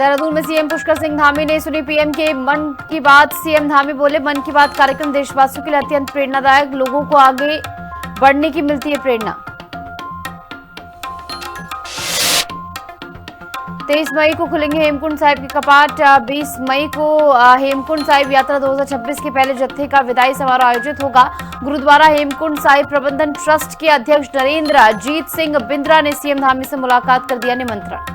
देहरादून में सीएम पुष्कर सिंह धामी ने सुनी पीएम के मन की बात। सीएम धामी बोले, मन की बात कार्यक्रम देशवासियों के लिए अत्यंत प्रेरणादायक, लोगों को आगे बढ़ने की मिलती है प्रेरणा। 23 मई को खुलेंगे हेमकुंड साहिब के कपाट। 20 मई को हेमकुंड साहिब यात्रा 2026 के पहले जत्थे का विदाई समारोह आयोजित होगा। गुरुद्वारा हेमकुंड साहिब प्रबंधन ट्रस्ट के अध्यक्ष नरेंद्र जीत सिंह बिंद्रा ने सीएम धामी से मुलाकात कर दिया निमंत्रण।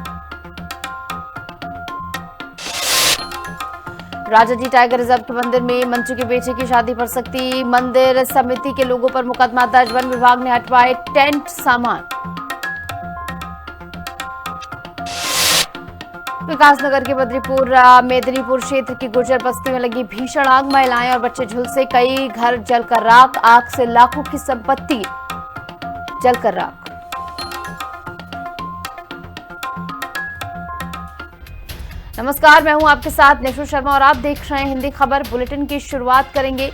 राजाजी टाइगर रिजर्व के मंदिर में मंत्री के बेटे की शादी पर सख्ती। मंदिर समिति के लोगों पर मुकदमा दर्ज। वन विभाग ने हटवाए टेंट सामान। विकासनगर के बद्रीपुर मेदिनीपुर क्षेत्र की गुर्जर बस्ती में लगी भीषण आग। महिलाएं और बच्चे झुलसे, कई घर जलकर राख। आग से लाखों की संपत्ति जलकर राख। नमस्कार, मैं हूं आपके साथ निशु शर्मा और आप देख रहे हैं हिंदी खबर बुलेटिन की शुरुआत करेंगे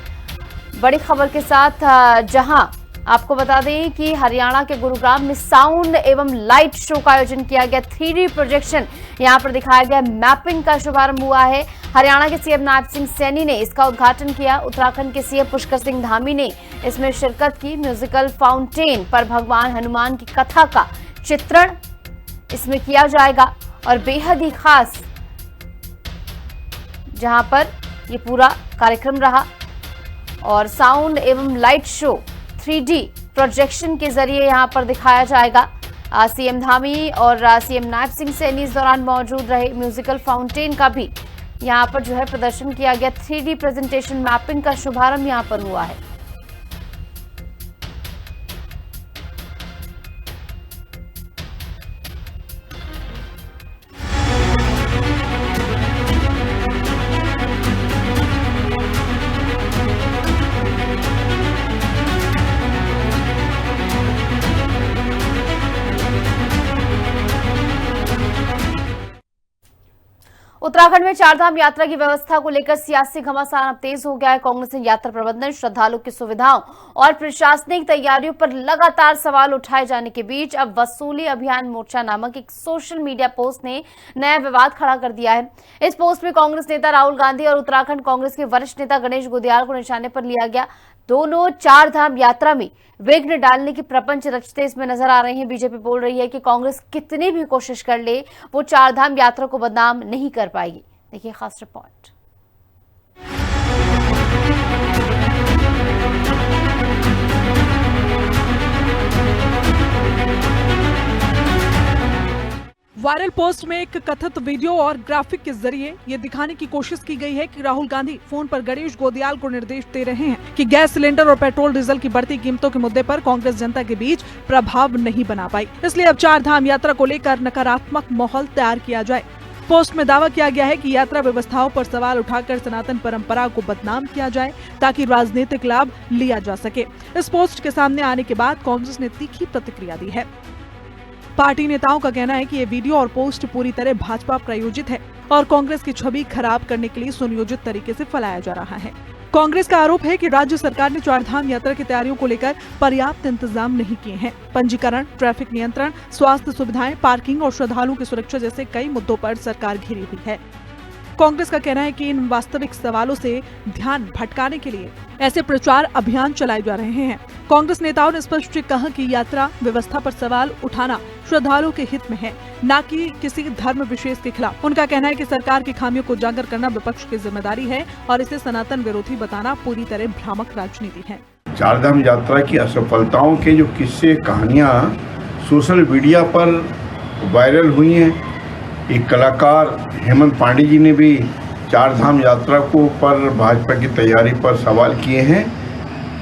बड़ी खबर के साथ, जहां आपको बता दें कि हरियाणा के गुरुग्राम में साउंड एवं लाइट शो का आयोजन किया गया। 3D प्रोजेक्शन यहां पर दिखाया गया। मैपिंग का शुभारंभ हुआ है। हरियाणा के सीएम नायब सिंह सैनी ने इसका उद्घाटन किया। उत्तराखंड के सीएम पुष्कर सिंह धामी ने इसमें शिरकत की। म्यूजिकल फाउंटेन पर भगवान हनुमान की कथा का चित्रण इसमें किया जाएगा और बेहद ही खास जहां पर ये पूरा कार्यक्रम रहा और साउंड एवं लाइट शो 3D प्रोजेक्शन के जरिए यहां पर दिखाया जाएगा। सीएम धामी और सीएम नायब सिंह सैनी इस दौरान मौजूद रहे। म्यूजिकल फाउंटेन का भी यहां पर जो है प्रदर्शन किया गया। 3D प्रेजेंटेशन मैपिंग का शुभारंभ यहां पर हुआ है। उत्तराखंड में चारधाम यात्रा की व्यवस्था को लेकर सियासी घमासान अब तेज हो गया है। कांग्रेस ने यात्रा प्रबंधन, श्रद्धालुओं की सुविधाओं और प्रशासनिक तैयारियों पर लगातार सवाल उठाए जाने के बीच अब वसूली अभियान मोर्चा नामक एक सोशल मीडिया पोस्ट ने नया विवाद खड़ा कर दिया है। इस पोस्ट में कांग्रेस नेता राहुल गांधी और उत्तराखंड कांग्रेस के वरिष्ठ नेता गणेश गोदियाल को निशाने पर लिया गया। दोनों चारधाम यात्रा में विघ्न डालने की प्रपंच रचते इसमें नजर आ रहे हैं। बीजेपी बोल रही है कि कांग्रेस कितनी भी कोशिश कर ले वो चारधाम यात्रा को बदनाम नहीं कर पाएगी। देखिए खास रिपोर्ट। वायरल पोस्ट में एक कथित वीडियो और ग्राफिक के जरिए ये दिखाने की कोशिश की गई है कि राहुल गांधी फोन पर गणेश गोदियाल को निर्देश दे रहे हैं कि गैस सिलेंडर और पेट्रोल डीजल की बढ़ती कीमतों के मुद्दे पर कांग्रेस जनता के बीच प्रभाव नहीं बना पाई, इसलिए अब चारधाम यात्रा को लेकर नकारात्मक माहौल तैयार किया जाए। पोस्ट में दावा किया गया है कि यात्रा व्यवस्थाओं पर सवाल उठाकर सनातन परंपरा को बदनाम किया जाए ताकि राजनीतिक लाभ लिया जा सके। इस पोस्ट के सामने आने के बाद कांग्रेस ने तीखी प्रतिक्रिया दी है। पार्टी नेताओं का कहना है कि ये वीडियो और पोस्ट पूरी तरह भाजपा प्रायोजित है और कांग्रेस की छवि खराब करने के लिए सुनियोजित तरीके से फैलाया जा रहा है। कांग्रेस का आरोप है कि राज्य सरकार ने चारधाम यात्रा की तैयारियों को लेकर पर्याप्त इंतजाम नहीं किए हैं। पंजीकरण, ट्रैफिक नियंत्रण, स्वास्थ्य सुविधाएं, पार्किंग और श्रद्धालुओं की सुरक्षा जैसे कई मुद्दों पर सरकार घिरी हुई है। कांग्रेस का कहना है कि इन वास्तविक सवालों से ध्यान भटकाने के लिए ऐसे प्रचार अभियान चलाए जा रहे हैं। कांग्रेस नेताओं ने स्पष्ट कहा कि यात्रा व्यवस्था पर सवाल उठाना श्रद्धालुओं के हित में है, न कि किसी धर्म विशेष के खिलाफ। उनका कहना है कि सरकार की खामियों को उजागर करना विपक्ष की जिम्मेदारी है और इसे सनातन विरोधी बताना पूरी तरह भ्रामक राजनीति है। चारधाम यात्रा की असफलताओं के जो किस्से कहानियां सोशल मीडिया पर वायरल हुई हैं, एक कलाकार हेमंत पांडे जी ने भी चारधाम यात्रा को पर भाजपा की तैयारी पर सवाल किए हैं।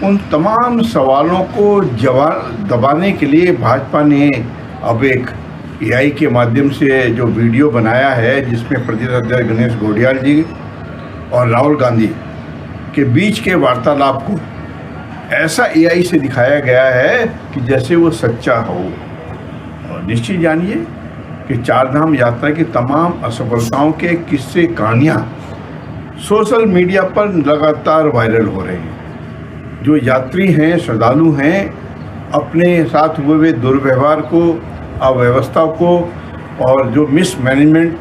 उन तमाम सवालों को जवाब दबाने के लिए भाजपा ने अब एक AI के माध्यम से जो वीडियो बनाया है, जिसमें प्रदेश अध्यक्ष गणेश गोदियाल जी और राहुल गांधी के बीच के वार्तालाप को ऐसा AI से दिखाया गया है कि जैसे वो सच्चा हो। और निश्चित जानिए कि चारधाम यात्रा की तमाम असफलताओं के किस्से कहानियाँ सोशल मीडिया पर लगातार वायरल हो रहे हैं। जो यात्री हैं, श्रद्धालु हैं, अपने साथ हुए दुर्व्यवहार को, अव्यवस्था को और जो मिसमैनेजमेंट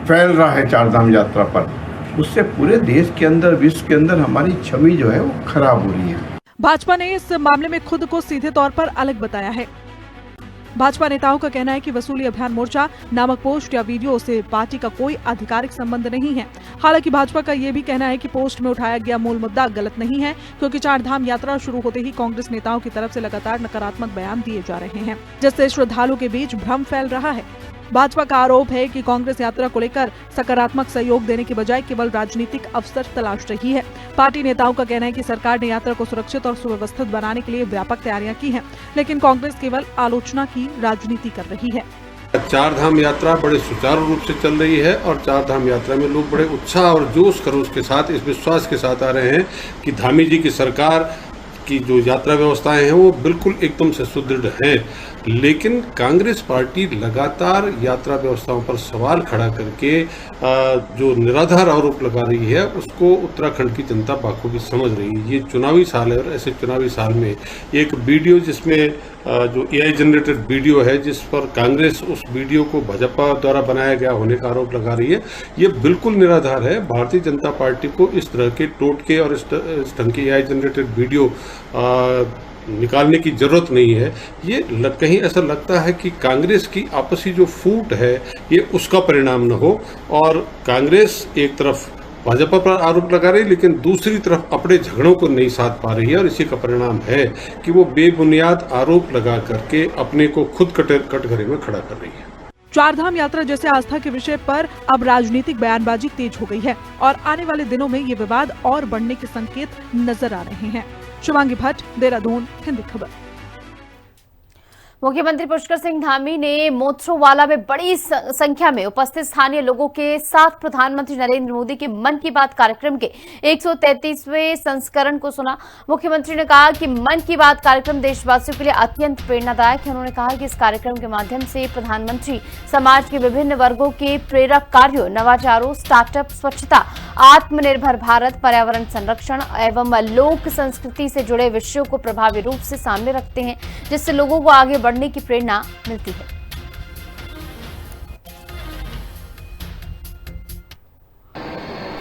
फैल रहा है चारधाम यात्रा पर, उससे पूरे देश के अंदर, विश्व के अंदर हमारी छवि जो है वो खराब हो रही है। भाजपा ने इस मामले में खुद को सीधे तौर पर अलग बताया है। भाजपा नेताओं का कहना है कि वसूली अभियान मोर्चा नामक पोस्ट या वीडियो से पार्टी का कोई आधिकारिक संबंध नहीं है। हालांकि भाजपा का ये भी कहना है कि पोस्ट में उठाया गया मूल मुद्दा गलत नहीं है, क्योंकि चारधाम यात्रा शुरू होते ही कांग्रेस नेताओं की तरफ से लगातार नकारात्मक बयान दिए जा रहे हैं, जिससे श्रद्धालु के बीच भ्रम फैल रहा है। भाजपा का आरोप है कि कांग्रेस यात्रा को लेकर सकारात्मक सहयोग देने के बजाय केवल राजनीतिक अवसर तलाश रही है। पार्टी नेताओं का कहना है कि सरकार ने यात्रा को सुरक्षित और सुव्यवस्थित बनाने के लिए व्यापक तैयारियां की हैं, लेकिन कांग्रेस केवल आलोचना की राजनीति कर रही है। चारधाम यात्रा बड़े सुचारू रूप से चल रही है और चारधाम यात्रा में लोग बड़े उत्साह और जोश खरोश के साथ, इस विश्वास के साथ आ रहे हैं कि धामी जी की सरकार की जो यात्रा व्यवस्थाएं हैं वो बिल्कुल एकदम से सुदृढ़ हैं। लेकिन कांग्रेस पार्टी लगातार यात्रा व्यवस्थाओं पर सवाल खड़ा करके जो निराधार आरोप लगा रही है उसको उत्तराखंड की जनता बाखूबी समझ रही है। ये चुनावी साल है और ऐसे चुनावी साल में एक वीडियो जिसमें जो AI जनरेटेड वीडियो है, जिस पर कांग्रेस उस वीडियो को भाजपा द्वारा बनाया गया होने का आरोप लगा रही है, ये बिल्कुल निराधार है। भारतीय जनता पार्टी को इस तरह के टोटके और इस ढंग के AI जनरेटेड वीडियो निकालने की जरूरत नहीं है। ये कहीं ऐसा लगता है कि कांग्रेस की आपसी जो फूट है ये उसका परिणाम न हो और कांग्रेस एक तरफ भाजपा पर आरोप लगा रही है लेकिन दूसरी तरफ अपने झगड़ों को नहीं साध पा रही है, और इसी का परिणाम है कि वो बेबुनियाद आरोप लगा करके अपने को खुद कटघरे में खड़ा कर रही है। चारधाम यात्रा जैसे आस्था के विषय पर अब राजनीतिक बयानबाजी तेज हो गई है और आने वाले दिनों में ये विवाद और बढ़ने के संकेत नजर आ रहे हैं। शिवांगी भट्ट, देहरादून, हिंदी खबर। मुख्यमंत्री पुष्कर सिंह धामी ने मोथरोवाला में बड़ी संख्या में उपस्थित स्थानीय लोगों के साथ प्रधानमंत्री नरेंद्र मोदी के मन की बात कार्यक्रम के 133वें संस्करण को सुना। मुख्यमंत्री ने कहा कि मन की बात कार्यक्रम देशवासियों के लिए अत्यंत प्रेरणादायक है। उन्होंने कहा कि इस कार्यक्रम के माध्यम से प्रधानमंत्री समाज के विभिन्न वर्गों के प्रेरक कार्यों, नवाचारों, स्टार्टअप, स्वच्छता, आत्मनिर्भर भारत, पर्यावरण संरक्षण एवं लोक संस्कृति से जुड़े विषयों को प्रभावी रूप से सामने रखते हैं, जिससे लोगों को आगे बढ़ने की प्रेरणा मिलती है।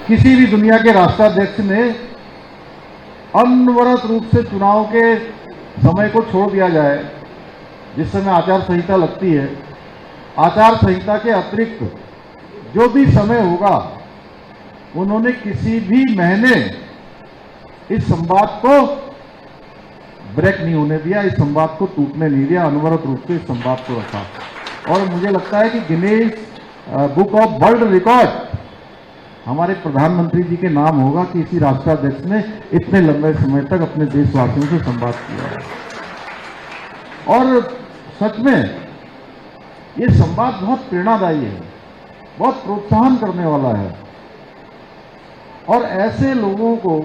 किसी भी दुनिया के राष्ट्राध्यक्ष ने अनवरत रूप से चुनाव के समय को छोड़ दिया जाए, जिस समय आचार संहिता लगती है, आचार संहिता के अतिरिक्त जो भी समय होगा उन्होंने किसी भी महीने इस संवाद को ब्रेक नहीं होने दिया, इस संवाद को टूटने नहीं दिया, अनवरत रूप से इस संवाद को रखा। और मुझे लगता है कि Guinness book of world record हमारे प्रधानमंत्री जी के नाम होगा कि इसी राष्ट्राध्यक्ष ने इतने लंबे समय तक अपने देशवासियों से संवाद किया है। और सच में ये संवाद बहुत प्रेरणादायी है, बहुत प्रोत्साहन करने वाला है। और ऐसे लोगों को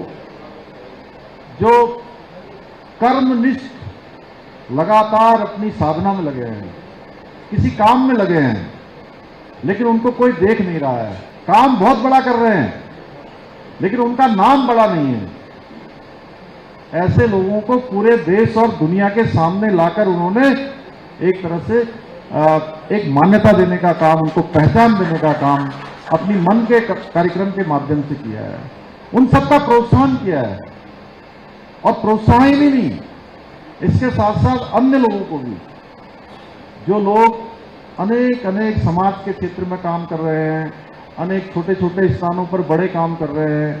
जो कर्मनिष्ठ लगातार अपनी साधना में लगे हैं, किसी काम में लगे हैं, लेकिन उनको कोई देख नहीं रहा है, काम बहुत बड़ा कर रहे हैं लेकिन उनका नाम बड़ा नहीं है, ऐसे लोगों को पूरे देश और दुनिया के सामने लाकर उन्होंने एक तरह से एक मान्यता देने का काम, उनको पहचान देने का काम अपनी मन के कार्यक्रम के माध्यम से किया है। उन सबका प्रोत्साहन किया है और प्रोत्साहन ही नहीं, इसके साथ साथ अन्य लोगों को भी, जो लोग अनेक अनेक समाज के क्षेत्र में काम कर रहे हैं, अनेक छोटे छोटे स्थानों पर बड़े काम कर रहे हैं,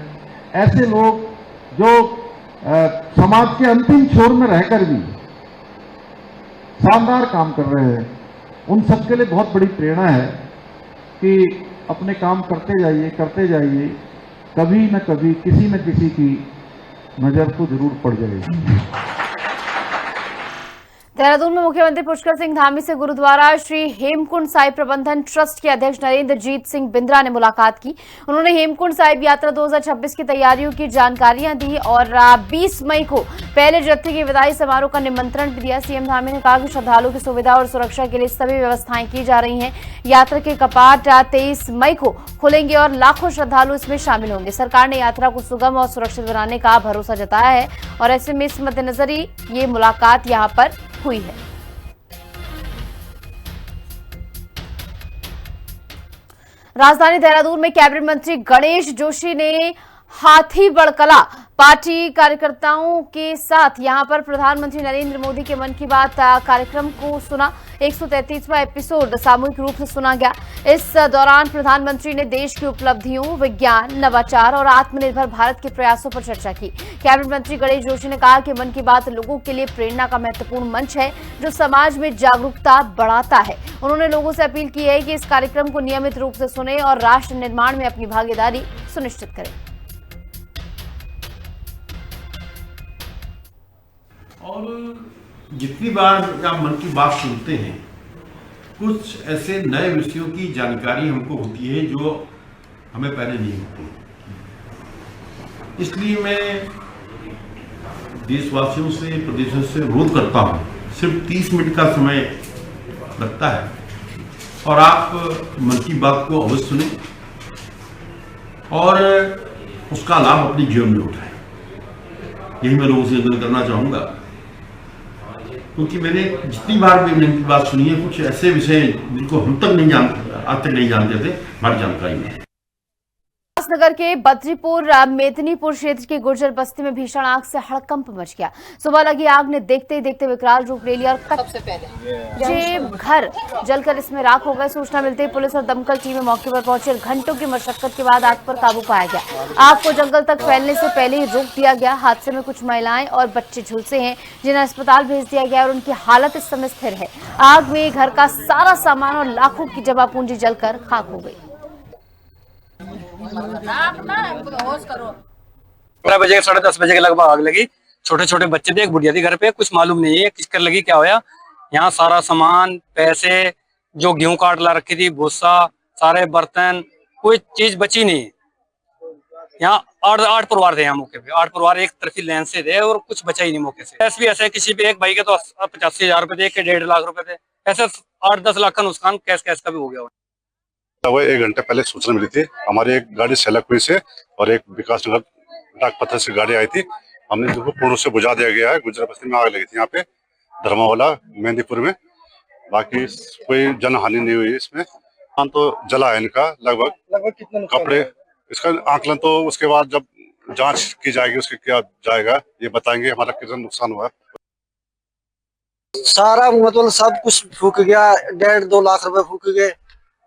ऐसे लोग जो समाज के अंतिम छोर में रहकर भी शानदार काम कर रहे हैं, उन सबके लिए बहुत बड़ी प्रेरणा है कि अपने काम करते जाइए, कभी न कभी किसी न किसी की नजर तो जरूर पड़ जाएगी। देहरादून में मुख्यमंत्री पुष्कर सिंह धामी से गुरुद्वारा श्री हेमकुंड साहिब प्रबंधन ट्रस्ट के अध्यक्ष नरेंद्रजीत सिंह बिंद्रा ने मुलाकात की। उन्होंने हेमकुंड साहिब यात्रा 2026 की तैयारियों की जानकारियां दी और 20 मई को पहले जत्थे के विदाई समारोह का निमंत्रण भी दिया। सीएम धामी ने कहा कि श्रद्धालुओं की सुविधा और सुरक्षा के लिए सभी व्यवस्थाएं की जा रही हैं। यात्रा के कपाट 23 मई को खुलेंगे और लाखों श्रद्धालु इसमें शामिल होंगे। सरकार ने यात्रा को सुगम और सुरक्षित बनाने का भरोसा जताया है और ऐसे में इस मद्देनजर ही ये मुलाकात यहाँ पर हुई है। राजधानी देहरादून में कैबिनेट मंत्री गणेश जोशी ने हाथी बड़कला पार्टी कार्यकर्ताओं के साथ यहां पर प्रधानमंत्री नरेंद्र मोदी के मन की बात कार्यक्रम को सुना। 133वां एपिसोड सामूहिक रूप से सुना गया। इस दौरान प्रधानमंत्री ने देश की उपलब्धियों, विज्ञान, नवाचार और आत्मनिर्भर भारत के प्रयासों पर चर्चा की। कैबिनेट मंत्री गणेश जोशी ने कहा कि मन की बात लोगों के लिए प्रेरणा का महत्वपूर्ण मंच है जो समाज में जागरूकता बढ़ाता है। उन्होंने लोगों से अपील की है कि इस कार्यक्रम को नियमित रूप से सुने और राष्ट्र निर्माण में अपनी भागीदारी सुनिश्चित करें। और जितनी बार आप मन की बात सुनते हैं, कुछ ऐसे नए विषयों की जानकारी हमको होती है जो हमें पहले नहीं होती। इसलिए मैं देशवासियों से, प्रदेशों से अनुरोध करता हूँ, सिर्फ 30 मिनट का समय लगता है और आप मन की बात को अवश्य सुनें और उसका लाभ अपने जीवन में उठाएं। यही मैं लोगों से निवेदन करना चाहूँगा, क्योंकि मैंने जितनी बार भी मन की बात सुनी है, कुछ ऐसे विषय जिनको हम तक नहीं जानते, आज तक नहीं जानते थे, हमारी जानकारी में। नगर के बद्रीपुर मेदिनीपुर क्षेत्र की गुर्जर बस्ती में भीषण आग से हड़कंप मच गया। सुबह लगी आग ने देखते ही देखते विकराल रूप ले लिया और सबसे पहले घर जलकर इसमें राख हो गए। सूचना मिलते ही पुलिस और दमकल टीमें मौके पर पहुंची और घंटों की मशक्कत के बाद आग पर काबू पाया गया। आग को जंगल तक फैलने से पहले ही रोक दिया गया। हादसे में कुछ महिलाएं और बच्चे झुलसे हैं जिन्हें अस्पताल भेज दिया गया और उनकी हालत इस समय स्थिर है। आग में घर का सारा सामान और लाखों की जमा पूंजी जलकर खाक हो गई। 12 बजे 10:30 बजे के लगभग आग लगी। छोटे छोटे बच्चे थे, एक बुढ़िया थी घर पे। कुछ मालूम नहीं है किसकर लगी, क्या होया। यहाँ सारा सामान, पैसे, जो गेहूं काट ला रखी थी, भूसा, सारे बर्तन, कोई चीज बची नहीं। यहाँ 8 परिवार थे यहाँ मौके पे। 8 परिवार एक तरफी लाइन से थे और कुछ बचा ही नहीं मौके से। ऐसे भी ऐसे किसी भी एक भाई के तो 85,000 रुपए थे, एक के 1.5 लाख रुपए थे। ऐसे 8-10 लाख का नुकसान कैश का भी हो गया। वो 1 घंटे पहले सूचना मिली थी। हमारी एक गाड़ी सेलकपुरी से और एक विकास नगर डाक पत्थर से गाड़ी आई थी। हमने जो पूर्ण से बुझा दिया गया है। गुजर बस्ती में आग लगी थी यहाँ पे धर्मावाला मेहंदीपुर में। बाकी कोई जनहानि नहीं हुई इसमें। हम तो जला है इनका लगभग कितने कपड़े, इसका आंकलन तो उसके बाद जब जांच की जाएगी उसके क्या जाएगा ये बताएंगे हमारा कितना नुकसान हुआ। सारा मतलब सब कुछ फूक गया। 1.5-2 लाख रुपए फूक गए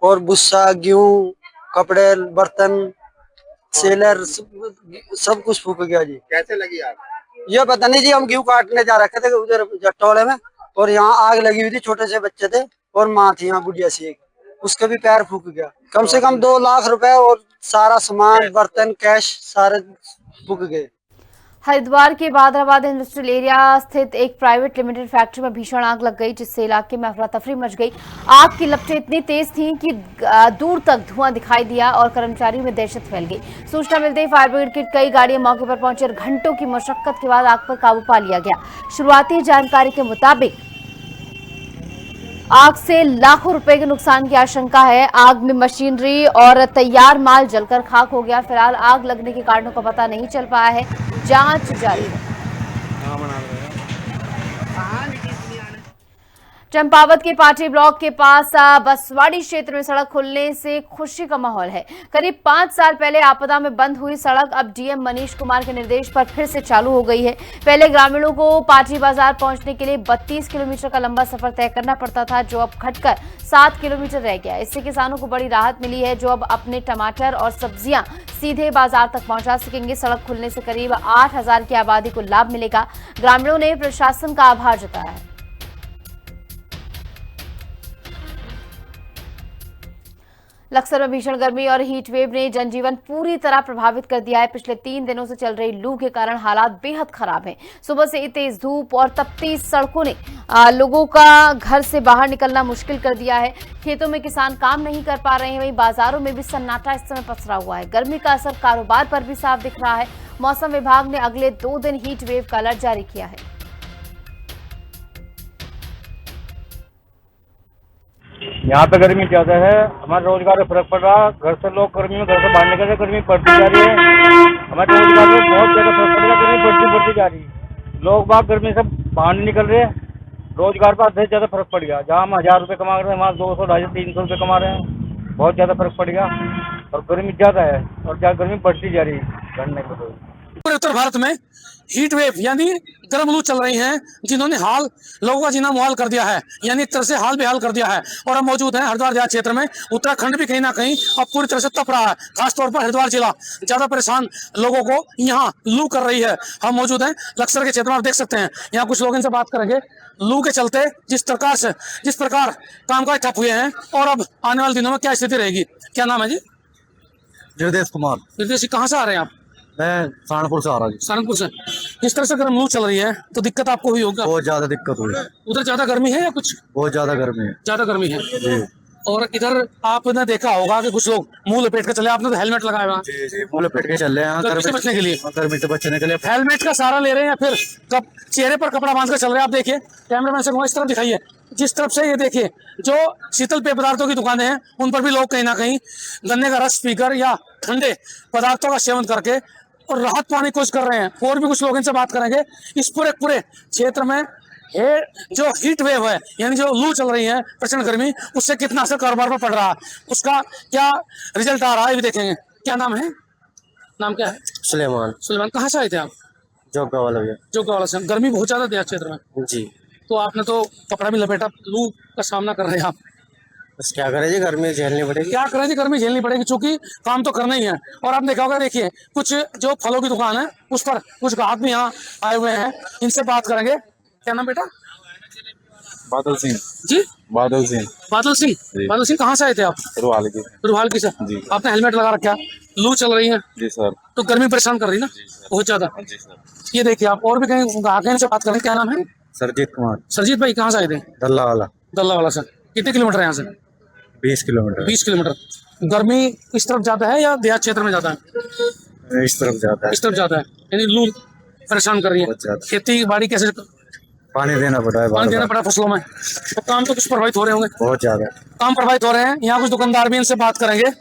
और भूसा, गेहूं, कपड़े, बर्तन, सेलर, सब कुछ फूक गया जी। कैसे लगी आग? ये पता नहीं जी, हम गेहूं काटने जा रखे थे उधर जट्टोले में और यहाँ आग लगी हुई थी। छोटे से बच्चे थे और माँ थी यहाँ बुढ़िया सी एक, उसका भी पैर फूक गया। कम से कम 2 लाख रुपए और सारा सामान, बर्तन, कैश सारे फूक गए। हरिद्वार के बादराबाद इंडस्ट्रियल एरिया स्थित एक प्राइवेट लिमिटेड फैक्ट्री में भीषण आग लग गई, जिससे इलाके में अफरा तफरी मच गई। आग की लपटें इतनी तेज थीं कि दूर तक धुआं दिखाई दिया और कर्मचारियों में दहशत फैल गई। सूचना मिलते ही फायर ब्रिगेड की कई गाड़ियां मौके पर पहुंची और घंटों की मशक्कत के बाद आग पर काबू पा लिया गया। शुरुआती जानकारी के मुताबिक आग से लाखों रुपए के नुकसान की आशंका है। आग में मशीनरी और तैयार माल जलकर खाक हो गया। फिलहाल आग लगने के कारणों का पता नहीं चल पाया है, जांच जारी है। चंपावत के पाटी ब्लॉक के पास बसवाड़ी क्षेत्र में सड़क खुलने से खुशी का माहौल है। करीब 5 साल पहले आपदा में बंद हुई सड़क अब डीएम मनीष कुमार के निर्देश पर फिर से चालू हो गई है। पहले ग्रामीणों को पाटी बाजार पहुंचने के लिए 32 किलोमीटर का लंबा सफर तय करना पड़ता था, जो अब घटकर 7 किलोमीटर रह गया। इससे किसानों को बड़ी राहत मिली है, जो अब अपने टमाटर और सब्जियां सीधे बाजार तक पहुंचा सकेंगे। सड़क खुलने से करीब 8,000 की आबादी को लाभ मिलेगा। ग्रामीणों ने प्रशासन का आभार जताया है। लक्सर में भीषण गर्मी और हीट वेव ने जनजीवन पूरी तरह प्रभावित कर दिया है। पिछले 3 दिनों से चल रही लू के कारण हालात बेहद खराब हैं। सुबह से तेज धूप और तपती सड़कों ने लोगों का घर से बाहर निकलना मुश्किल कर दिया है। खेतों में किसान काम नहीं कर पा रहे हैं, वहीं बाजारों में भी सन्नाटा इस समय पसरा हुआ है। गर्मी का असर कारोबार पर भी साफ दिख रहा है। मौसम विभाग ने अगले 2 दिन हीट वेव का अलर्ट जारी किया है। यहाँ पे गर्मी ज्यादा है, हमारे रोजगार में फर्क पड़ रहा। घर से लोग गर्मी में घर से बाहर निकल रहे, गर्मी बढ़ती जा रही है। हमारे रोजगार में बहुत ज्यादा फर्क पड़ रहा, गर्मी बढ़ती जा रही है। लोग बाग गर्मी से बाहर नहीं निकल रहे, रोजगार पर बहुत ज्यादा फर्क पड़ गया। जहाँ हम 1000 रुपये कमा रहे हैं, वहाँ 200, 250, 300 रुपये कमा रहे हैं। बहुत ज़्यादा फर्क पड़ गया और गर्मी ज़्यादा है और गर्मी बढ़ती जा रही है घटने को। तो पूरे उत्तर भारत में हीट वेव यानी गर्म लू चल रही हैं, जिन्होंने हाल लोगों का जीना मुहाल कर दिया है, यानी एक तरह से हाल बेहाल कर दिया है। और हम मौजूद हैं हरिद्वार देहात क्षेत्र में। उत्तराखंड भी कहीं ना कहीं अब पूरी तरह से तप रहा है, खासतौर पर हरिद्वार जिला ज्यादा परेशान लोगों को यहाँ लू कर रही है। हम मौजूद हैं लक्सर के क्षेत्र में, आप देख सकते हैं यहाँ कुछ लोग इनसे बात करेंगे। लू के चलते जिस प्रकार कामकाज ठप हुए हैं और अब आने वाले दिनों में क्या स्थिति रहेगी। क्या नाम है जी? निर्देश कुमार। निर्देश जी, कहाँ से आ रहे हैं आप? मैं सहारनपुर से आ रहा हूँ। सहारनपुर से। जिस तरह से गर्म लू चल रही है तो दिक्कत आपको हुई होगा? बहुत ज्यादा दिक्कत हुई। उधर ज्यादा गर्मी है या कुछ? बहुत ज्यादा गर्मी है। ज्यादा गर्मी है जी। और इधर आपने देखा होगा कि कुछ लोग मुंह लपेट कर चले, आपने तो हेलमेट लगाया हुआ। जी जी, मुंह लपेट के चल रहे हैं गर्मी से बचने के लिए। गर्मी से बचने के लिए हेलमेट का सहारा ले रहे हैं या फिर चेहरे पर कपड़ा बांध कर चल रहे हैं? आप देखिए, कैमरामैन से इस तरफ दिखाइए, जिस तरफ से ये देखिए जो शीतल पेय पदार्थों की दुकानें हैं उन पर भी लोग कहीं ना कहीं गन्ने का रस पीकर या ठंडे पदार्थों का सेवन करके और राहत पाने की कोशिश कर रहे हैं। और भी कुछ लोग इनसे बात करेंगे। इस पूरे क्षेत्र में जो हीट वेव है यानी जो लू चल रही है, प्रचंड गर्मी, उससे कितना असर कारोबार पर पड़ रहा है, उसका क्या रिजल्ट आ रहा है, ये भी देखेंगे। क्या नाम है? नाम क्या है? सुलेमान। कहाँ से आए थे आप? जोगा वाला से। गर्मी बहुत ज्यादा देहात क्षेत्र में जी। तो आपने तो कपड़ा भी लपेटा, लू का सामना कर रहे हैं आप। बस क्या करें जी, गर्मी झेलनी पड़ेगी। क्या करें जी, गर्मी झेलनी पड़ेगी, क्योंकि काम तो करना ही है। और आपने देखा होगा, देखिए कुछ जो फलों की दुकान है उस पर कुछ ग्राहक भी यहाँ आए हुए हैं, इनसे बात करेंगे। क्या नाम बेटा? बादल सिंह जी। बादल सिंह कहाँ से आए थे आप? रुहाल की से। आपने हेलमेट लगा रखा है, लू चल रही है जी सर, तो गर्मी परेशान कर रही ना बहुत ज्यादा। ये देखिए आप, और भी कहीं ग्राहक हैं, इनसे बात करें। क्या नाम है? सरजीत कुमार। सरजीत भाई, कहाँ से आए थे? दल्ला वाला से। कितने किलोमीटर है यहाँ से? 20 किलोमीटर। 20 किलोमीटर। गर्मी इस तरफ ज्यादा है या देहात क्षेत्र में ज्यादा है? इस तरफ ज्यादा है। यानी लू परेशान कर रही है। खेती बाड़ी कैसे? पानी देना पड़ा फसलों में, तो काम तो कुछ प्रभावित हो रहे होंगे। बहुत ज्यादा काम प्रभावित हो रहे हैं। यहाँ कुछ दुकानदार भी, इनसे बात करेंगे।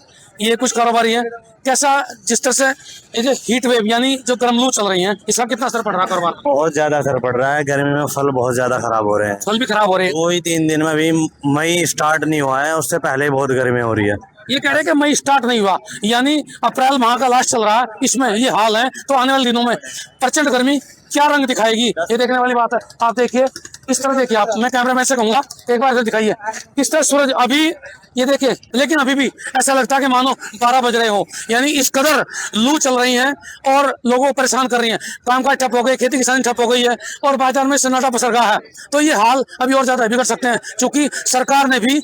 ये कुछ कारोबारी है। कैसा, जिस तरह से ये जो हीट वेव यानी जो गर्म लू चल रही है, इसका कितना असर पड़ रहा है कारोबार? बहुत ज्यादा असर पड़ रहा है। गर्मी में फल बहुत ज्यादा खराब हो रहे हैं। फल भी खराब हो रहे हैं। कोई 3 दिन में भी मई स्टार्ट नहीं हुआ है, उससे पहले बहुत गर्मी हो रही है। ये कह रहे हैं कि मई स्टार्ट नहीं हुआ, यानी अप्रैल माह का लास्ट चल रहा है, इसमें ये हाल है। तो आने वाले दिनों में प्रचंड गर्मी क्या रंग दिखाएगी, ये देखने वाली बात है। आप देखिए, इस तरह देखिए आप, मैं कैमरामैन से कहूंगा एक बार इधर दिखाइए किस तरह सूरज अभी, ये देखिए, लेकिन अभी भी ऐसा लगता है कि मानो 12 बज रहे हो। यानी इस कदर लू चल रही है और लोगों को परेशान कर रही है। कामकाज ठप हो गए, खेती किसानी ठप हो गई है और बाजार में सन्नाटा पसर गया है। तो ये हाल अभी और ज्यादा बिगड़ सकते हैं, क्योंकि सरकार ने भी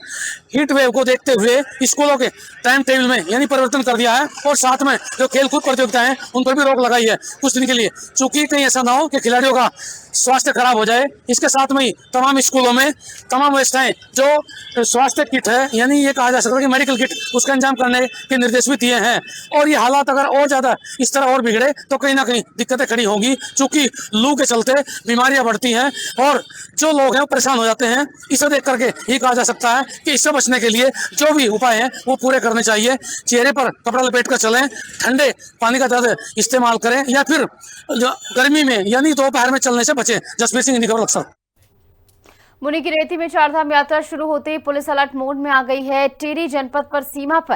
हीट वेव को देखते हुए स्कूलों के टाइम टेबल में यानी परिवर्तन कर दिया है और साथ में जो खेलकूद प्रतियोगिताएं हैं उन पर भी रोक लगाई है कुछ दिन के लिए, क्योंकि कहीं ऐसा ना हो कि खिलाड़ियों का स्वास्थ्य खराब हो जाए। इसके साथ में ही तमाम स्कूलों में तमाम व्यवस्थाएं जो स्वास्थ्य किट है, यानी ये कहा जा सकता है कि मेडिकल किट, उसका इंतजाम करने के निर्देश भी दिए हैं। और ये हालात अगर और ज्यादा इस तरह और बिगड़े तो कहीं ना कहीं दिक्कतें खड़ी होंगी, क्योंकि लू के चलते बीमारियां बढ़ती हैं और जो लोग हैं वो परेशान हो जाते हैं। इसे देख करके ये कहा जा सकता है कि इससे बचने के लिए जो भी उपाय हैं वो पूरे करने चाहिए। चेहरे पर कपड़ा लपेट कर चलें, ठंडे पानी का ज्यादा इस्तेमाल करें, या फिर गर्मी में यानी दोपहर में चलने से बचें। जसवीर सिंह, खबर लक्सर। मुनि की रेती में चारधाम यात्रा शुरू होते ही पुलिस अलर्ट मोड में आ गई है। टिहरी जनपद पर सीमा पर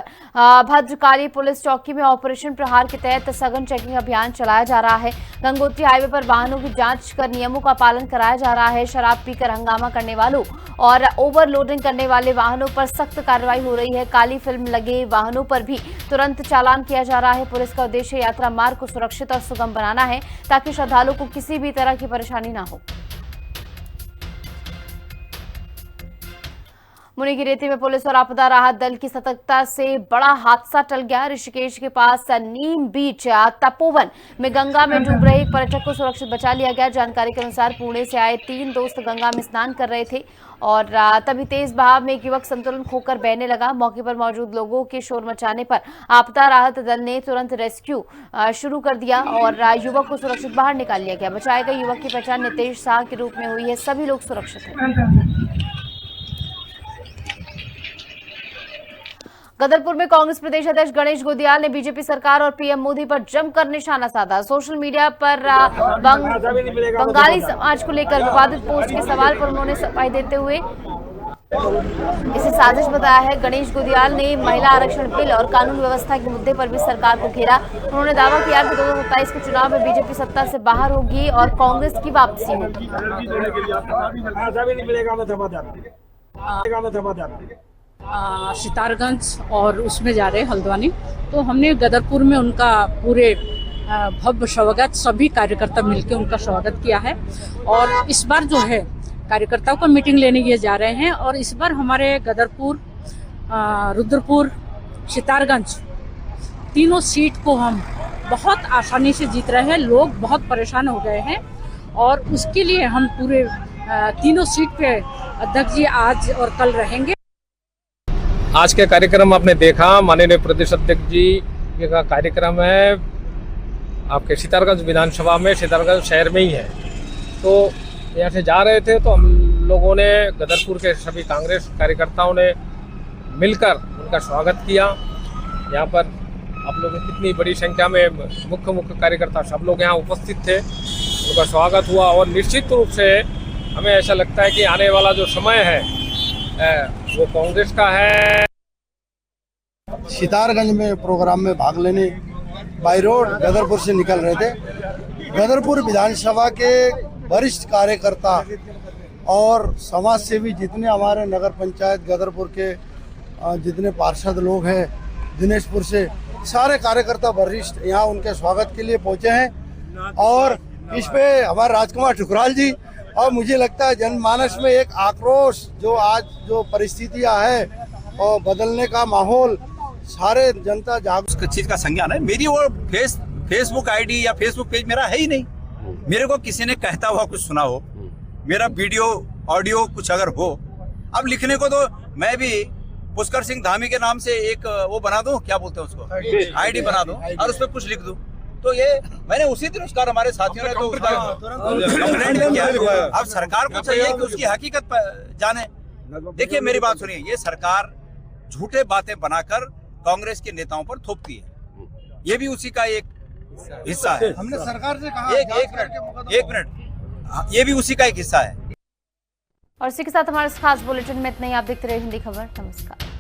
भद्रकाली पुलिस चौकी में ऑपरेशन प्रहार के तहत सघन चेकिंग अभियान चलाया जा रहा है। गंगोत्री हाईवे पर वाहनों की जांच कर नियमों का पालन कराया जा रहा है। शराब पीकर हंगामा करने वालों और ओवरलोडिंग करने वाले वाहनों पर सख्त कार्रवाई हो रही है। काली फिल्म लगे वाहनों पर भी तुरंत चालान किया जा रहा है। पुलिस का उद्देश्य यात्रा मार्ग को सुरक्षित और सुगम बनाना है, ताकि श्रद्धालुओं को किसी भी तरह की परेशानी न हो। मुनि की रेती में पुलिस और आपदा राहत दल की सतर्कता से बड़ा हादसा टल गया। ऋषिकेश के पास नीम बीच तपोवन में गंगा में डूब रहे एक पर्यटक को सुरक्षित बचा लिया गया। जानकारी के अनुसार पुणे से आए 3 दोस्त गंगा में स्नान कर रहे थे और तभी तेज बहाव में एक युवक संतुलन खोकर बहने लगा। मौके पर मौजूद लोगों के शोर मचाने पर आपदा राहत दल ने तुरंत रेस्क्यू शुरू कर दिया और युवक को सुरक्षित बाहर निकाल लिया गया। बचाए गए युवक की पहचान नितेश शाह के रूप में हुई है। सभी लोग सुरक्षित हैं। गदरपुर में कांग्रेस प्रदेश अध्यक्ष गणेश गोदियाल ने बीजेपी सरकार और पीएम मोदी पर जमकर निशाना साधा। सोशल मीडिया पर बंगाली समाज को लेकर विवादित पोस्ट के सवाल पर उन्होंने सफाई देते हुए इसे साजिश बताया है। गणेश गोदियाल ने महिला आरक्षण बिल और कानून व्यवस्था के मुद्दे पर भी सरकार को घेरा। उन्होंने दावा किया कि 2027 के चुनाव में बीजेपी सत्ता से बाहर होगी और कांग्रेस की वापसी होगी। सितारगंज और उसमें जा रहे हल्द्वानी, तो हमने गदरपुर में उनका पूरे भव्य स्वागत, सभी कार्यकर्ता मिलकर उनका स्वागत किया है। और इस बार जो है कार्यकर्ताओं को मीटिंग लेने के लिए जा रहे हैं और इस बार हमारे गदरपुर, रुद्रपुर, सितारगंज तीनों सीट को हम बहुत आसानी से जीत रहे हैं। लोग बहुत परेशान हो गए हैं और उसके लिए हम पूरे तीनों सीट पे अध्यक्ष जी आज और कल रहेंगे। आज के कार्यक्रम आपने देखा, माननीय प्रदेश अध्यक्ष जी का कार्यक्रम है आपके सितारगंज विधानसभा में, सितारगंज शहर में ही है। तो यहाँ से जा रहे थे तो हम लोगों ने, गदरपुर के सभी कांग्रेस कार्यकर्ताओं ने मिलकर उनका स्वागत किया। यहाँ पर आप लोग कितनी बड़ी संख्या में मुख्य कार्यकर्ता सब लोग यहाँ उपस्थित थे, उनका स्वागत हुआ। और निश्चित रूप से हमें ऐसा लगता है कि आने वाला जो समय है वो कांग्रेस का है। सितारगंज में प्रोग्राम में भाग लेने बाई रोड गदरपुर से निकल रहे थे। गदरपुर विधानसभा के वरिष्ठ कार्यकर्ता और समाज सेवी जितने हमारे नगर पंचायत गदरपुर के जितने पार्षद लोग हैं, दिनेशपुर से सारे कार्यकर्ता वरिष्ठ यहाँ उनके स्वागत के लिए पहुँचे हैं। और इस पे हमारे राजकुमार ठुकराल जी, और मुझे लगता है जनमानस में एक आक्रोश, जो आज जो परिस्थितियाँ है और बदलने का माहौल, सारे जनता जागरूक चीज का संज्ञान है। मेरी वो फेसबुक आईडी या फेसबुक पेज मेरा है ही नहीं। मेरे को किसी ने कहता हुआ कुछ सुना हो, मेरा वीडियो ऑडियो कुछ अगर हो, अब लिखने को तो मैं भी पुष्कर सिंह धामी के नाम से एक वो बना दूं, क्या बोलते हैं उसको, आईडी बना दूं और उस पर कुछ लिख दूं। तो ये मैंने उसी दिन उसका, हमारे साथियों ने तो उसका कंप्लेंट किया। अब सरकार को चाहिए कि उसकी हकीकत जाने। देखिए मेरी बात सुनिए, ये सरकार झूठे बातें बनाकर कांग्रेस के नेताओं पर थोपती है, ये भी उसी का एक हिस्सा है। हमने सरकार से कहा एक मिनट, ये भी उसी का एक हिस्सा है। और इसी के साथ हमारे खास बुलेटिन में इतना ही। आप देखते रहे हिंदी खबर। नमस्कार।